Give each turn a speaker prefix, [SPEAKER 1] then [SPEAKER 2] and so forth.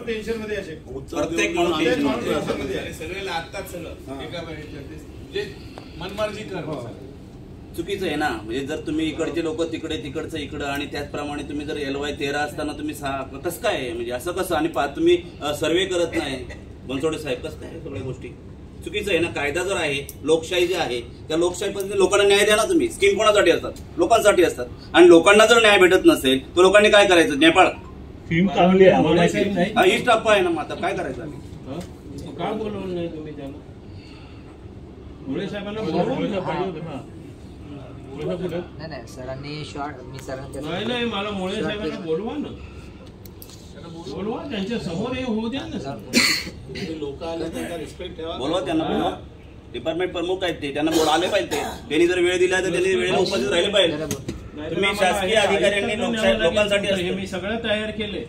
[SPEAKER 1] Tension मध्ये असे
[SPEAKER 2] प्रत्येक माणूस
[SPEAKER 1] सर्वेला आत्ताच सगळं एका जे मनमार्जी कर
[SPEAKER 2] चुकीचं आहे ना. म्हणजे जर तुम्ही इकडचे लोक तिकडे तिकडचं इकडं आणि त्याचप्रमाणे तुम्ही जर LY 13 असताना तुम्ही कसं काय म्हणजे असं कसं आणि तुम्ही सर्वे करत नाही बनसोडे साहेब कसं काय सगळ्या गोष्टी चुकीचं आहे ना. कायदा जर आहे लोकशाही जे आहे त्या लोकशाही पद्धतीने लोकांना न्याय द्या ना तुम्ही. स्कीम कोणासाठी असतात लोकांसाठी असतात आणि लोकांना जर न्याय भेटत नसेल तर लोकांनी काय करायचं नेपाळ
[SPEAKER 3] स्कीम चांगली आहे
[SPEAKER 2] हीच टप्पा आहे ना. मग आता काय करायचं आम्ही
[SPEAKER 1] का बोलवलं नाही तुम्ही त्याला मुळे साहेबांना बोलवलं पाहिजे होतं ना.
[SPEAKER 4] नाही सरांनी शॉर्ट मी सरांच्या
[SPEAKER 1] नाही मला मुळे साहेबांना बोलवा ना बोलवा त्यांच्या समोर हे होऊ द्या ना. लोक आले त्यांचा रिस्पेक्ट ठेवा
[SPEAKER 2] बोलवा त्यांना बोलवा. डिपार्टमेंट प्रमुख आहेत ते त्यांना बोलावले पाहिजे. त्यांनी जर वेळ दिला तर त्यांनी वेळेला उपस्थित राहिले पाहिजे. तुम्ही शासकीय अधिकाऱ्यांनी लोकांसाठी
[SPEAKER 1] मी सगळं तयार केले